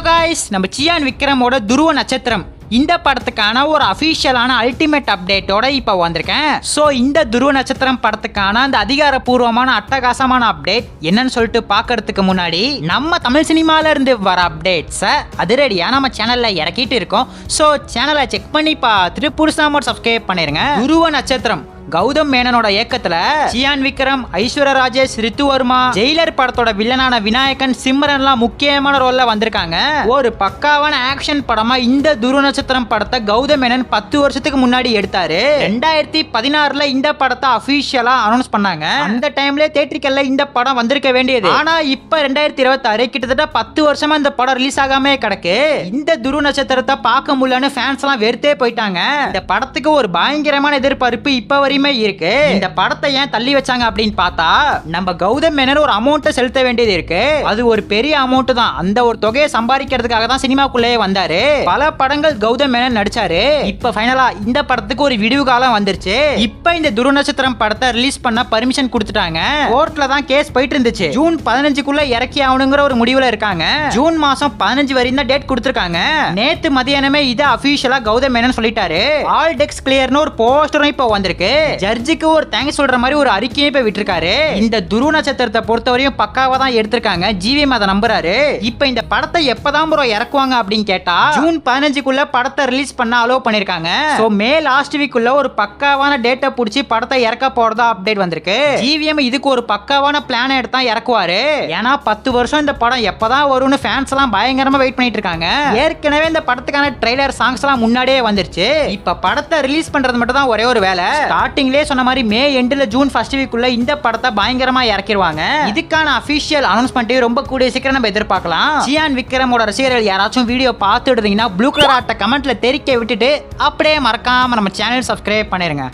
Guys நம்ம cyan விக்ரமோட துருவ நட்சத்திரம் இந்த படத்துக்கான ஒரு அபிஷியலான அல்டிமேட் அப்டேட்டோட இப்ப வந்திருக்கேன். சோ இந்த துருவ நட்சத்திரம் படத்துக்கான அந்த அதிகாரப்பூர்வமான அட்டகாசமான அப்டேட் என்னன்னு சொல்லிட்டு பாக்கிறதுக்கு முன்னாடி நம்ம தமிழ் சினிமால இருந்து வர அப்டேட்ஸ அதிரடியா நம்ம சேனல்ல இறக்கிட்டு இருக்கோம். சோ சேனலை செக் பண்ணி பார்த்துட்டு புதுசா சப்ஸ்கிரைப் பண்ணிருங்க. துருவ நட்சத்திரம் கௌதம் மேனனோட இயக்கத்துல சியான் விக்ரம், ஐஸ்வர்யா ராஜேஷ், ரித்து வர்மா, ஜெயிலர் படத்தோட வில்லனான விநாயகன், சிம்ரன்லாம் முக்கியமான ரோல்ல வந்திருக்காங்க. ஒரு பக்காவான ஆக்ஷன் படமா இந்த துருவ நட்சத்திரம் படத்தை கௌதம் மேனன் 10 வருஷத்துக்கு முன்னாடி எடுத்தாரு. 2016ல இந்த படத்தை அபிஷியலா அனௌன்ஸ் பண்ணாங்க. அந்த டைம்ல தியேட்டரிக்கல்ல இந்த படம் வந்திருக்க வேண்டியது. ஆனா இப்ப 2026 கிட்டத்தட்ட 10 வருஷமா இந்த படம் ரிலீஸ் ஆகாம கிடக்கு. இந்த துருவ நட்சத்திரத்தை பார்க்க முடியலன்னு ஃபேன்ஸ் எல்லாம் வெறுத்தே போயிட்டாங்க. இந்த படத்துக்கு ஒரு பயங்கரமான எதிர்பார்ப்பு இப்ப வரையுமே இருக்கு. இந்த படத்தை ஏன் தள்ளி வச்சாங்க அப்படின்னு பார்த்தா, நம்ம கௌதம் மேனன் ஒரு அமௌண்ட் செலுத்த வேண்டியது இருக்கு. அது ஒரு பெரிய அமௌண்ட் தான். அந்த ஒரு தொகையை சம்பாதிக்கிறதுக்காக தான் சினிமாக்குள்ளே வந்தாரு. பல படங்கள் கௌதம் மேனன் நடிச்சாரு. இப்ப ஃபைனலா இந்த படத்துக்கு ஒரு விடுவு காலம் வந்துருச்சு. இப்ப இந்த துருவ நட்சத்திரம் படத்தை ரிலீஸ் பண்ண பர்மிஷன் கொடுத்துட்டாங்க. கோர்ட்ல தான் கேஸ் போயிட்டு இருந்துச்சு. ஜூன் 15க்குள்ள இறக்கி ஆகணுங்கிற ஒரு முடிவுல இருக்காங்க. ஜூன் மாசம் 15 வரையும் தான் டேட் கொடுத்திருக்காங்க. நேத்து மதியானமே இத அபிஷியலா கௌதம் மேனன் சொல்லிட்டாரு. ஆல் டெக்ஸ் கிளியர்னு ஒரு போஸ்டரும் இப்ப வந்திருக்கு. ஜட்ஜுக்கு ஒரு தேங்க்ஸ் சொல்ற மாதிரி ஒரு அறிக்கையை இப்ப விட்டுருக்காரு. இந்த துருவ நட்சத்திரத்தை பொறுத்தவரையும் பக்காவா தான் எடுத்திருக்காங்க. ஜிவிஎம் அதை நம்புறாரு. இப்ப இந்த படத்தை எப்பதான் ப்ரோ இறக்குவாங்க அப்படின்னு கேட்டா, ஜூன் 15க்குள்ள படத்தை ரிலீஸ் பண்ண அலோவ் பண்ணிருக்காங்க. சோ மே லாஸ்ட் வீக்குள்ள ஒரு பக்காவான டேட்டை புடிச்சு படத்தை இறக்க போறதா அப்டேட் வந்திருக்கு. ஜிவிஎம் இதுக்கு ஒரு பக்காவான பிளான் எடுத்து தான் இறக்குவாரு. ஏன்னா 10 வருஷம் இந்த படம் எப்பதான் வரும்னு ஃபேன்ஸ் எல்லாம் பயங்கரமா வெயிட் பண்ணிட்டு இருக்காங்க. ஏற்கனவே இந்த படத்துக்கான ட்ரெய்லர் சாங்ஸ் எல்லாம் முன்னாடியே வந்துருச்சு. இப்ப படத்தை ரிலீஸ் பண்றது மட்டும் தான் ஒரே ஒரு வேலை. ஸ்டார்டிங்லேயே சொன்ன மாதிரி மே எண்ட்ல ஜூன் ஃபர்ஸ்ட் வீக்குள்ள இந்த படத்தை பயங்கரமா இறக்கிடுவாங்க. இதுக்கான அபிஷியல் அனௌன்ஸ்மெண்ட் ரொம்ப கூடிய சீக்கிரம் நம்ம எதிர்பார்க்கலாம். சியான் விக்ரமோட ரசிகர்கள் யாராச்சும் வீடியோ பார்த்துட்டு இருந்தீங்கன்னா ப்ளூ கலர் ஆட்ட கமெண்ட்ல தெரிவிக்க விட்டுட்டு அப்படியே மறக்காம நம்ம சேனல் சப்ஸ்கிரைப் பண்ணிருங்க.